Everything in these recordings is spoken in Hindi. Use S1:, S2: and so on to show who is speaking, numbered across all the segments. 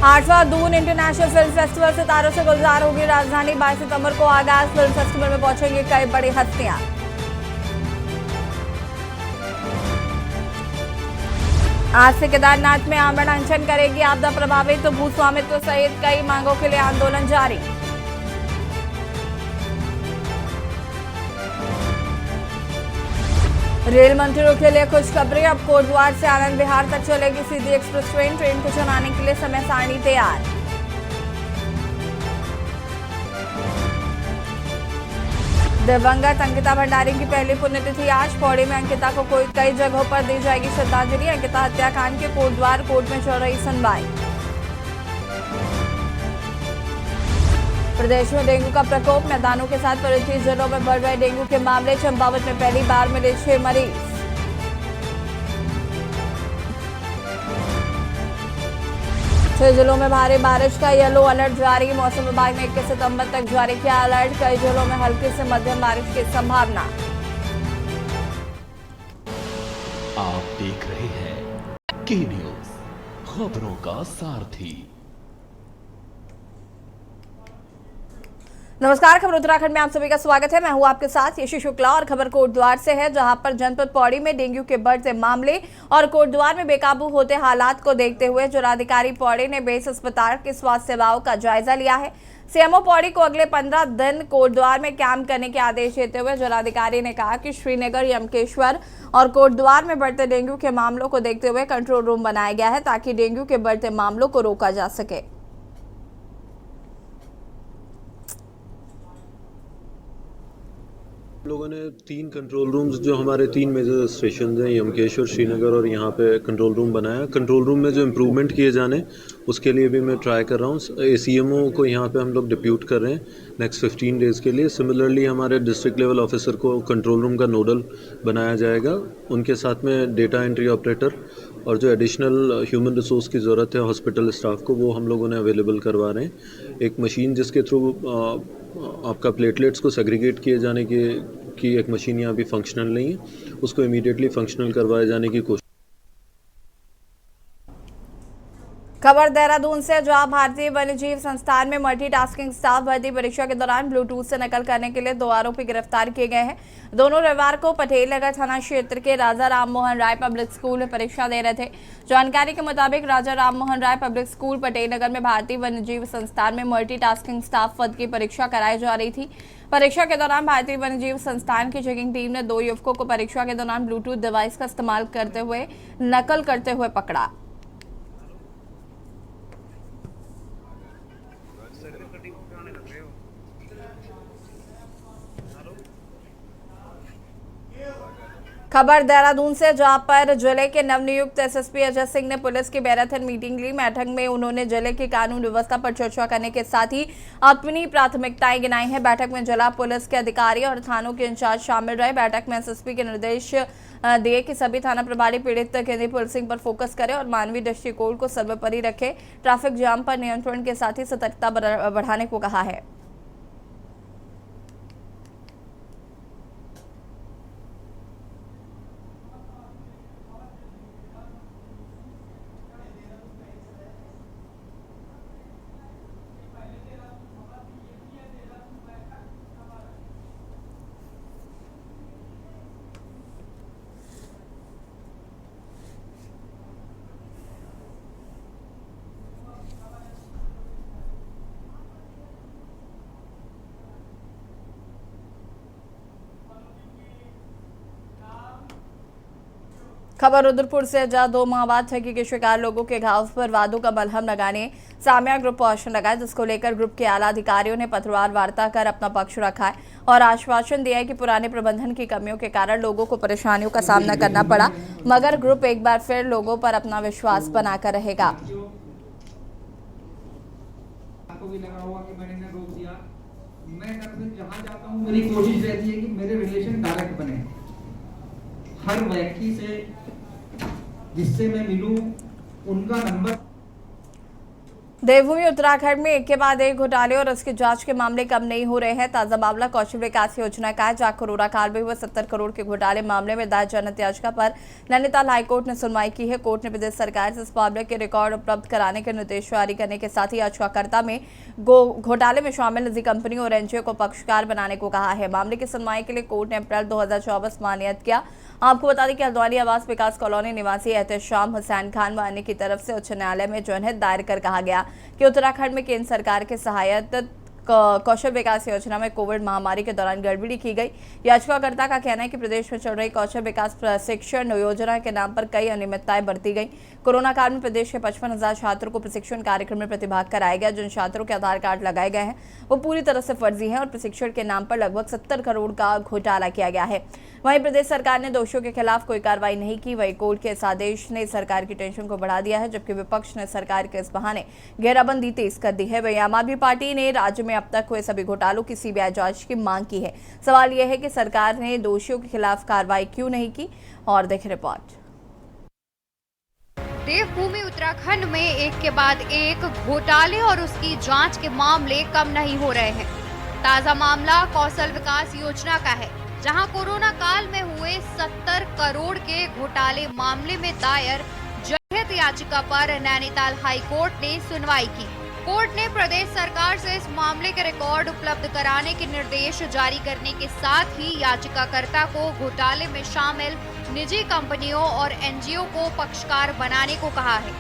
S1: 8वां दून इंटरनेशनल फिल्म फेस्टिवल सितारों से गुलजार होगी राजधानी। 22 सितंबर को आगाज। फिल्म फेस्टिवल में पहुंचेंगी कई बड़ी हस्तियां। आज से केदारनाथ में आमरण अनशन करेगी आपदा प्रभावित, तो भूस्वामित्व सहित कई मांगों के लिए आंदोलन जारी। रेल मंत्रियों के लिए खुशखबरी। अब कोटद्वार से आनंद विहार तक चलेगी सीधी एक्सप्रेस ट्रेन। ट्रेन को चलाने के लिए समय सारणी तैयार। दिवंगत अंकिता भंडारी की पहली पुण्यतिथि आज। पौड़ी में अंकिता को कई जगहों पर दी जाएगी श्रद्धांजलि। अंकिता हत्याकांड के कोटद्वार कोर्ट में चल रही सुनवाई। प्रदेश में डेंगू का प्रकोप। मैदानों के साथ 35 जिलों में बढ़ रहे डेंगू के मामले। चंपावत में पहली बार मिले 6 मरीज। छह जिलों में भारी बारिश का येलो अलर्ट जारी। मौसम विभाग ने 21 सितंबर तक जारी किया अलर्ट। कई जिलों में हल्की से मध्यम बारिश की संभावना।
S2: आप देख रहे हैं की न्यूज, खबरों का सारथी।
S1: नमस्कार, खबर उत्तराखंड में आप सभी का स्वागत है। मैं हूं आपके साथ यशी शुक्ला और खबर कोटद्वार से है, जहां पर जनपद पौड़ी में डेंगू के बढ़ते मामले और कोटद्वार में बेकाबू होते हालात को देखते हुए जिलाधिकारी पौड़ी ने बेस अस्पताल की स्वास्थ्य सेवाओं का जायजा लिया है। सीएमओ पौड़ी को अगले 15 दिन कोटद्वार में कैंप करने के आदेश देते हुए जिलाधिकारी ने कहा कि श्रीनगर, यमकेश्वर और कोटद्वार में बढ़ते डेंगू के मामलों को देखते हुए कंट्रोल रूम बनाया गया है, ताकि डेंगू के बढ़ते मामलों को रोका जा सके।
S3: लोगों ने 3 कंट्रोल रूम्स, जो हमारे 3 मेजर स्टेशन हैं, यमकेश्वर, श्रीनगर और यहाँ पे कंट्रोल रूम बनाया। कंट्रोल रूम में जो इम्प्रूवमेंट किए जाने उसके लिए भी मैं ट्राई कर रहा हूँ। ACMO को यहाँ पे हम लोग डिप्यूट कर रहे हैं नेक्स्ट 15 डेज़ के लिए। सिमिलरली हमारे डिस्ट्रिक्ट लेवल ऑफिसर को कंट्रोल रूम का नोडल बनाया जाएगा। उनके साथ में डेटा एंट्री ऑपरेटर और जो एडिशनल ह्यूमन रिसोर्स की ज़रूरत है हॉस्पिटल स्टाफ को, वो हम लोगों ने अवेलेबल करवा रहे हैं। एक मशीन जिसके थ्रू आपका प्लेटलेट्स को सेग्रीगेट किए जाने की एक मशीन यहाँ भी फंक्शनल नहीं है, उसको इमीडिएटली फंक्शनल करवाए जाने की कोशिश।
S1: खबर देहरादून से, जहां भारतीय वन्यजीव संस्थान में मल्टीटास्किंग स्टाफ भर्ती परीक्षा के दौरान ब्लूटूथ से नकल करने के लिए 2 आरोपी गिरफ्तार किए गए हैं। दोनों रविवार को पटेल नगर थाना क्षेत्र के राजा राम मोहन राय पब्लिक स्कूल में परीक्षा दे रहे थे। जानकारी के मुताबिक राजा राम मोहन राय पब्लिक स्कूल पटेल नगर में भारतीय वन्यजीव संस्थान में मल्टीटास्किंग स्टाफ पद की परीक्षा कराई जा रही थी। परीक्षा के दौरान भारतीय वन्यजीव संस्थान की चेकिंग टीम ने 2 युवकों को परीक्षा के दौरान ब्लूटूथ डिवाइस का इस्तेमाल करते हुए नकल करते हुए पकड़ा। खबर देहरादून से, जहां पर जिले के नवनियुक्त एसएसपी अजय सिंह ने पुलिस की मैराथन मीटिंग ली। बैठक में उन्होंने जिले की कानून व्यवस्था पर चर्चा करने के साथ ही अपनी प्राथमिकताएं गिनाई हैं। बैठक में जिला पुलिस के अधिकारी और थानों के इंचार्ज शामिल रहे। बैठक में एसएसपी के निर्देश दिए कि सभी थाना प्रभारी पीड़ित केंद्रीय पुलिसिंग पर फोकस करें और मानवीय दृष्टिकोण को सर्वोपरि रखें। ट्रैफिक जाम पर नियंत्रण के साथ ही सतर्कता बढ़ाने को कहा है। खबर रुद्रपुर से, जहां 2 माह बाद ठगी के शिकार लोगों के घाव पर वादों का मलहम लगाने साम्या ग्रुप पोषण लगाए, जिसको लेकर ग्रुप के आला अधिकारियों ने पत्रकार वार्ता कर अपना पक्ष रखा है और आश्वासन दिया है कि पुराने प्रबंधन की कमियों के कारण लोगों को परेशानियों का सामना करना पड़ा, मगर ग्रुप एक बार फिर लोगों पर अपना विश्वास बनाकर रहेगा।
S4: मेरी कोशिश रहती है कि मेरे रिलेशन डायरेक्ट बने, हर व्यक्ति से जिससे मैं मिलूं उनका नंबर।
S1: देवभूमि उत्तराखंड में एक के बाद एक घोटाले और उसकी जांच के मामले कम नहीं हो रहे हैं। ताजा मामला कौशल विकास योजना का है, जहां कोरोना काल में हुए 70 करोड़ के घोटाले मामले में दायर जनहित याचिका पर नैनीताल हाईकोर्ट ने सुनवाई की है। कोर्ट ने प्रदेश सरकार से इस मामले के रिकॉर्ड उपलब्ध कराने के निर्देश जारी करने के साथ ही याचिकाकर्ता में घोटाले में शामिल निजी कंपनियों और एनजीओ को पक्षकार बनाने को कहा है। मामले की सुनवाई के लिए कोर्ट ने अप्रैल 2024 में नियत किया। आपको बता दें कि हल्द्वानी आवास विकास कॉलोनी निवासी एहतेशाम हुसैन खान व अन्य की तरफ से उच्च न्यायालय में जनहित दायर कर कहा गया कि उत्तराखंड में केंद्र सरकार के सहायता कौशल विकास योजना में कोविड महामारी के दौरान गड़बड़ी की गई। याचिकाकर्ता का कहना है कि प्रदेश में चल रही कौशल विकास प्रशिक्षण योजना के नाम पर कई अनियमितताएं बरती गई। कोरोना काल में प्रदेश के 55,000 छात्रों को प्रशिक्षण कार्यक्रम में प्रतिभाग कराया गया। जिन छात्रों के आधार कार्ड लगाए गए हैं वो पूरी तरह से फर्जी हैं और प्रशिक्षण के नाम पर लगभग 70 करोड़ का घोटाला किया गया है। वहीं प्रदेश सरकार ने दोषियों के खिलाफ कोई कार्रवाई नहीं की। वहीं कोर्ट के इस आदेश ने सरकार की टेंशन को बढ़ा दिया है, जबकि विपक्ष ने सरकार के इस बहाने घेराबंदी तेज कर दी है। वहीं आम आदमी पार्टी ने राज्य में अब तक हुए सभी घोटालों की सीबीआई जांच की मांग की है। सवाल यह है कि सरकार ने दोषियों के खिलाफ कार्रवाई क्यों नहीं की। और देखें रिपोर्ट।
S5: देवभूमि उत्तराखंड में एक के बाद एक घोटाले और उसकी जांच के मामले कम नहीं हो रहे हैं। ताजा मामला कौशल विकास योजना का है, जहां कोरोना काल में हुए 70 करोड़ के घोटाले मामले में दायर जनहित याचिका पर नैनीताल हाईकोर्ट ने सुनवाई की। कोर्ट ने प्रदेश सरकार से इस मामले के रिकॉर्ड उपलब्ध कराने के निर्देश जारी करने के साथ ही याचिकाकर्ता को घोटाले में शामिल निजी कंपनियों और एनजीओ को पक्षकार बनाने को कहा है।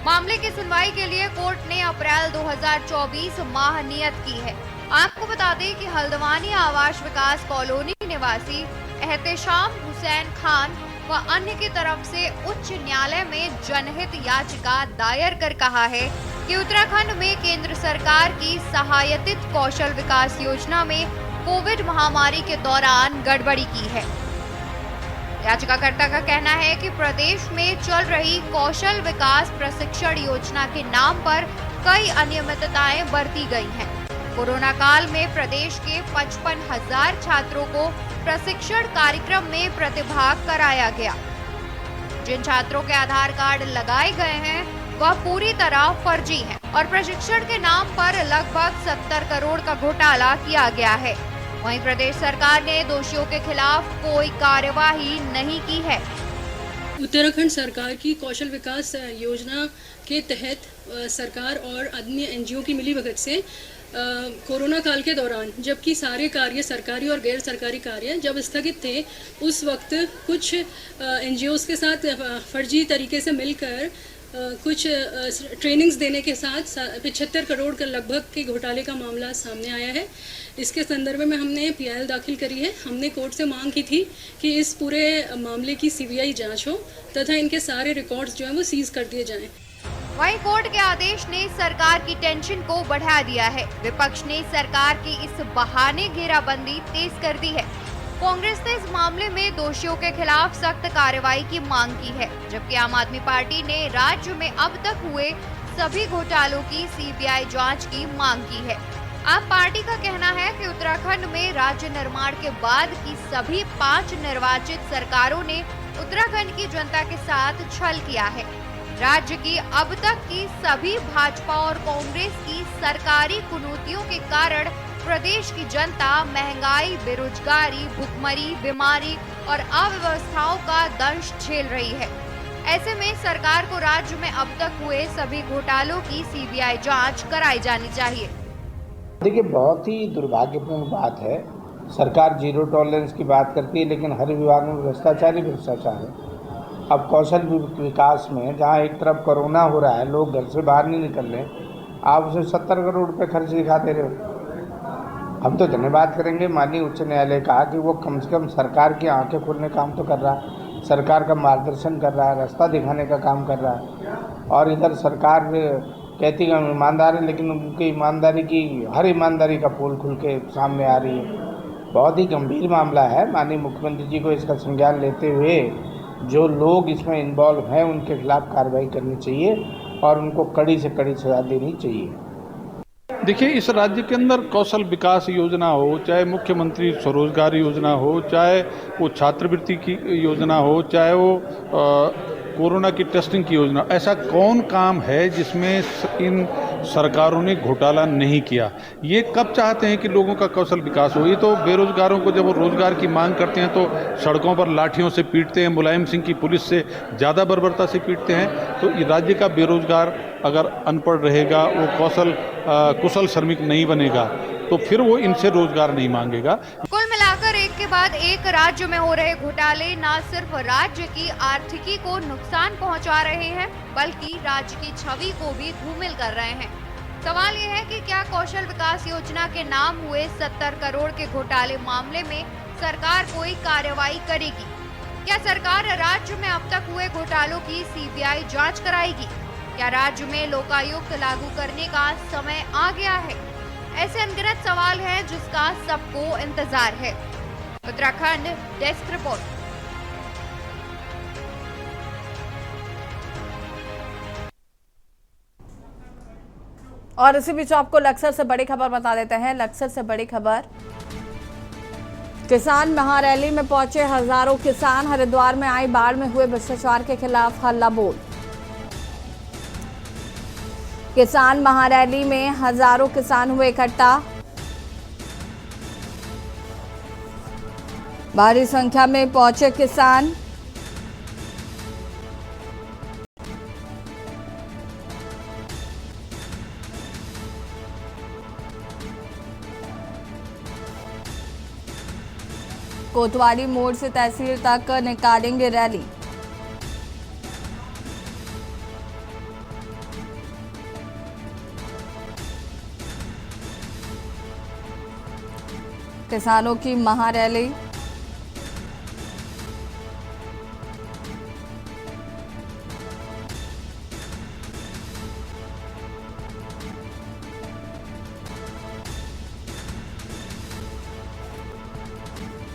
S5: मामले की सुनवाई के लिए कोर्ट ने अप्रैल 2024 माह नियत की है। आपको बता दें कि हल्द्वानी आवास विकास कॉलोनी निवासी एहतेशाम हुसैन खान व अन्य की तरफ से उच्च न्यायालय में जनहित याचिका दायर कर कहा है कि उत्तराखंड में केंद्र सरकार की सहायतित कौशल विकास योजना में कोविड महामारी के दौरान गड़बड़ी की है। याचिकाकर्ता का कहना है कि प्रदेश में चल रही कौशल विकास प्रशिक्षण योजना के नाम पर कई अनियमितताएं बरती गई हैं। कोरोना काल में प्रदेश के 55,000 छात्रों को प्रशिक्षण कार्यक्रम में प्रतिभाग कराया गया। जिन छात्रों के आधार कार्ड लगाए गए हैं वह पूरी तरह फर्जी हैं और प्रशिक्षण के नाम पर लगभग 70 करोड़ का घोटाला किया गया है। वहीं प्रदेश सरकार ने दोषियों के खिलाफ कोई कार्यवाही नहीं की है।
S6: उत्तराखंड सरकार की कौशल विकास योजना के तहत सरकार और अन्य एनजीओ की मिलीभगत से कोरोना काल के दौरान, जबकि सारे कार्य सरकारी और गैर सरकारी कार्य जब स्थगित थे, उस वक्त कुछ एनजीओज के साथ फर्जी तरीके से मिलकर कुछ ट्रेनिंग्स देने के साथ 75 करोड़ का लगभग के घोटाले का मामला सामने आया है। इसके संदर्भ में हमने पीआईएल दाखिल करी है। हमने कोर्ट से मांग की थी कि इस पूरे मामले की सीबीआई जांच हो तथा इनके सारे रिकॉर्ड्स जो हैं वो सीज कर दिए जाएं।
S5: वहीं कोर्ट के आदेश ने सरकार की टेंशन को बढ़ा दिया है। विपक्ष ने सरकार की इस बहाने घेराबंदी तेज कर दी है। कांग्रेस ने इस मामले में दोषियों के खिलाफ सख्त कार्रवाई की मांग की है, जबकि आम आदमी पार्टी ने राज्य में अब तक हुए सभी घोटालों की सीबीआई जांच की मांग की है। आप पार्टी का कहना है कि उत्तराखंड में राज्य निर्माण के बाद की सभी 5 निर्वाचित सरकारों ने उत्तराखंड की जनता के साथ छल किया है। राज्य की अब तक की सभी भाजपा और कांग्रेस की सरकारी कुनीतियों के कारण प्रदेश की जनता महंगाई, बेरोजगारी, भुखमरी, बीमारी और अव्यवस्थाओं का दंश झेल रही है। ऐसे में सरकार को राज्य में अब तक हुए सभी घोटालों की सीबीआई जांच कराई जानी चाहिए।
S7: देखिए, बहुत ही दुर्भाग्यपूर्ण बात है। सरकार जीरो टॉलरेंस की बात करती है, लेकिन हर विभाग में भ्रष्टाचार ही भ्रष्टाचार है। अब कौशल विकास में जहाँ एक तरफ कोरोना हो रहा है, लोग घर से बाहर नहीं निकल रहे, आप उसे 70 करोड़ रुपए खर्च दिखा दे रहे हो। हम तो धन्यवाद करेंगे माननीय उच्च न्यायालय का कि वो कम से कम सरकार की आंखें खोलने का काम तो कर रहा है, सरकार का मार्गदर्शन कर रहा है, रास्ता दिखाने का काम कर रहा है। और इधर सरकार कहती है हम ईमानदार है, लेकिन उनकी ईमानदारी की हर ईमानदारी का पोल खुल के सामने आ रही है। बहुत ही गंभीर मामला है। माननीय मुख्यमंत्री जी को इसका संज्ञान लेते हुए जो लोग इसमें इन्वॉल्व हैं उनके खिलाफ कार्रवाई करनी चाहिए और उनको कड़ी से कड़ी सजा देनी चाहिए।
S8: देखिए, इस राज्य के अंदर कौशल विकास योजना हो, चाहे मुख्यमंत्री स्वरोजगार योजना हो, चाहे वो छात्रवृत्ति की योजना हो, चाहे वो कोरोना की टेस्टिंग की योजना, ऐसा कौन काम है जिसमें इन सरकारों ने घोटाला नहीं किया? ये कब चाहते हैं कि लोगों का कौशल विकास हो? ये तो बेरोजगारों को जब वो रोजगार की मांग करते हैं तो सड़कों पर लाठियों से पीटते हैं, मुलायम सिंह की पुलिस से ज़्यादा बर्बरता से पीटते हैं। तो ये राज्य का बेरोजगार अगर अनपढ़ रहेगा, वो कुशल श्रमिक नहीं बनेगा, तो फिर वो इनसे रोजगार नहीं मांगेगा।
S5: कुल मिलाकर एक के बाद एक राज्य में हो रहे घोटाले न सिर्फ राज्य की आर्थिकी को नुकसान पहुंचा रहे हैं, बल्कि राज्य की छवि को भी धूमिल कर रहे हैं। सवाल ये है कि क्या कौशल विकास योजना के नाम हुए 70 करोड़ के घोटाले मामले में सरकार कोई कार्रवाई करेगी? क्या सरकार राज्य में अब तक हुए घोटालों की सीबीआई जांच कराएगी? क्या राज्य में लोकायुक्त लागू करने का समय आ गया है? ऐसे अनगिनत सवाल हैं जिसका सबको इंतजार है। Uttarakhand desk report.
S1: और इसी बीच आपको लक्सर से बड़ी खबर बता देते हैं। लक्सर से बड़ी खबर, किसान महारैली में पहुंचे हजारों किसान। हरिद्वार में आई बाढ़ में हुए भ्रष्टाचार के खिलाफ हल्ला बोल। किसान महारैली में हजारों किसान हुए इकट्ठा। भारी संख्या में पहुंचे किसान। कोतवाली मोड़ से तहसील तक निकालेंगे रैली। किसानों की महारैली।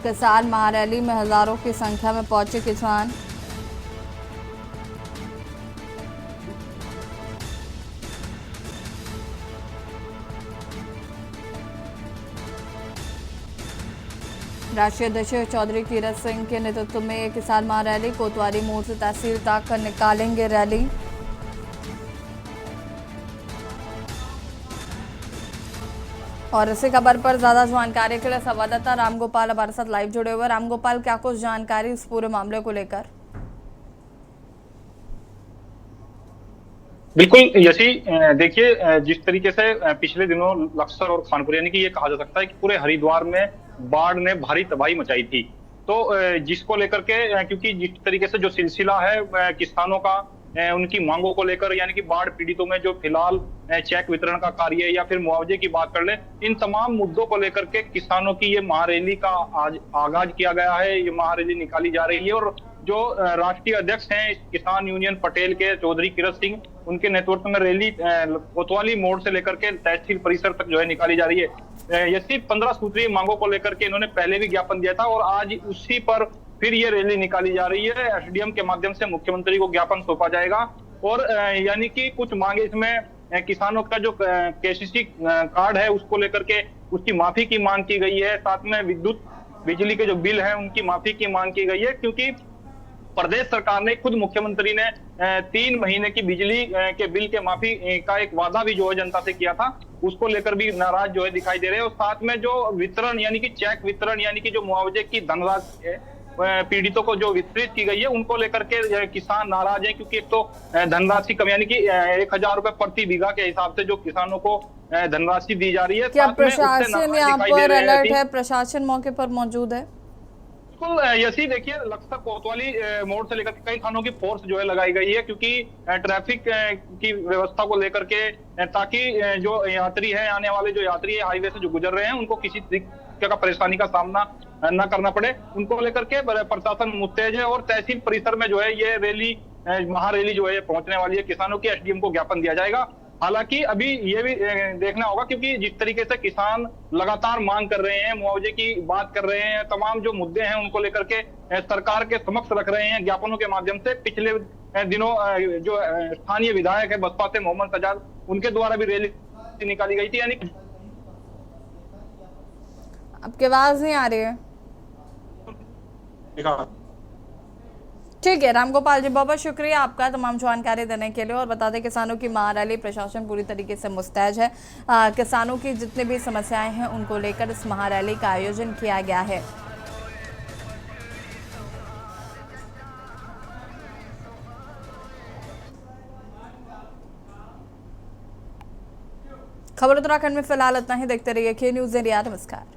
S1: किसान महारैली में हजारों की संख्या में पहुंचे किसान। राष्ट्रीय अध्यक्ष चौधरी कीरत सिंह के नेतृत्व में किसान महारैली। कोतवाली मोड़ से तहसील तक निकालेंगे रैली। और इसी खबर पर ज्यादा जानकारी के लिए संवाददाता रामगोपाल हमारे साथ लाइव जुड़े हुए। रामगोपाल, क्या कुछ जानकारी इस पूरे मामले को लेकर?
S9: बिल्कुल यशी, देखिए जिस तरीके से पिछले दिनों लक्सर और खानपुर, यानी कि ये कहा जा सकता है कि पूरे हरिद्वार में बाढ़ ने भारी तबाही मचाई थी, तो जिसको लेकर के, क्योंकि जिस तरीके से जो सिलसिला है किसानों का उनकी मांगों को लेकर, यानी कि बाढ़ पीड़ितों में जो फिलहाल चेक वितरण का कार्य या फिर मुआवजे की बात कर ले, इन तमाम मुद्दों को लेकर के किसानों की ये महारैली का आज आगाज किया गया है। ये महारैली निकाली जा रही है और जो राष्ट्रीय अध्यक्ष हैं किसान यूनियन पटेल के चौधरी कीरत सिंह, उनके नेतृत्व में रैली कोतवाली मोड़ से लेकर के तहसील परिसर तक जो है निकाली जा रही है। ये सिर्फ 15 सूत्रीय मांगों को लेकर के इन्होंने पहले भी ज्ञापन दिया था और आज उसी पर फिर ये रैली निकाली जा रही है। एसडीएम के माध्यम से मुख्यमंत्री को ज्ञापन सौंपा जाएगा और यानी कि कुछ मांगे इसमें किसानों का जो केसीसी कार्ड है उसको लेकर के उसकी माफी की मांग की गई है। साथ में विद्युत बिजली के जो बिल है उनकी माफी की मांग की गई है, क्योंकि प्रदेश सरकार ने खुद मुख्यमंत्री ने 3 महीने की बिजली के बिल के माफी का एक वादा भी जो है जनता से किया था, उसको लेकर भी नाराज जो है दिखाई दे रहे हैं। और साथ में जो वितरण, यानी कि चेक वितरण, यानी कि जो मुआवजे की धनराशि है पीड़ितों को जो वितरित की गई है उनको लेकर के किसान नाराज है, क्योंकि एक तो धनराशि कम, यानी कि 1000 रुपए प्रति बीघा के हिसाब से जो किसानों को धनराशि दी जा रही है।
S1: क्या प्रशासन यहाँ पर अलर्ट है? प्रशासन मौके पर मौजूद है?
S9: बिल्कुल यसी, देखिए लक्सर कोतवाली मोड़ से लेकर कई थानों की फोर्स जो है लगाई गई है, क्योंकि ट्रैफिक की व्यवस्था को लेकर के, ताकि जो यात्री है, आने वाले जो यात्री है हाईवे से जो गुजर रहे हैं, उनको किसी तरीके का परेशानी का सामना न करना पड़े, उनको लेकर के प्रशासन मुस्तैद है। और तहसील परिसर में जो है ये रैली, महारैली जो है पहुंचने वाली है किसानों की। एसडीएम को ज्ञापन दिया जाएगा। हालांकि अभी ये भी देखना होगा, क्योंकि जिस तरीके से किसान लगातार मांग कर रहे हैं, मुआवजे की बात कर रहे हैं, तमाम जो मुद्दे हैं उनको लेकर के सरकार के समक्ष रख रहे हैं ज्ञापनों के माध्यम से। पिछले दिनों जो स्थानीय विधायक है बसपा से मोहम्मद सजाद, उनके द्वारा भी रैली निकाली गई थी। यानी
S1: आपकी आवाज नहीं आ रही है। ठीक है रामगोपाल जी, बहुत बहुत शुक्रिया आपका तमाम जानकारी देने के लिए। और बता दें किसानों की महारैली, प्रशासन पूरी तरीके से मुस्तैद है। किसानों की जितनी भी समस्याएं हैं उनको लेकर इस महारैली का आयोजन किया गया है। खबर उत्तराखंड में फिलहाल इतना ही। देखते रहिए के न्यूज़ इंडिया। नमस्कार।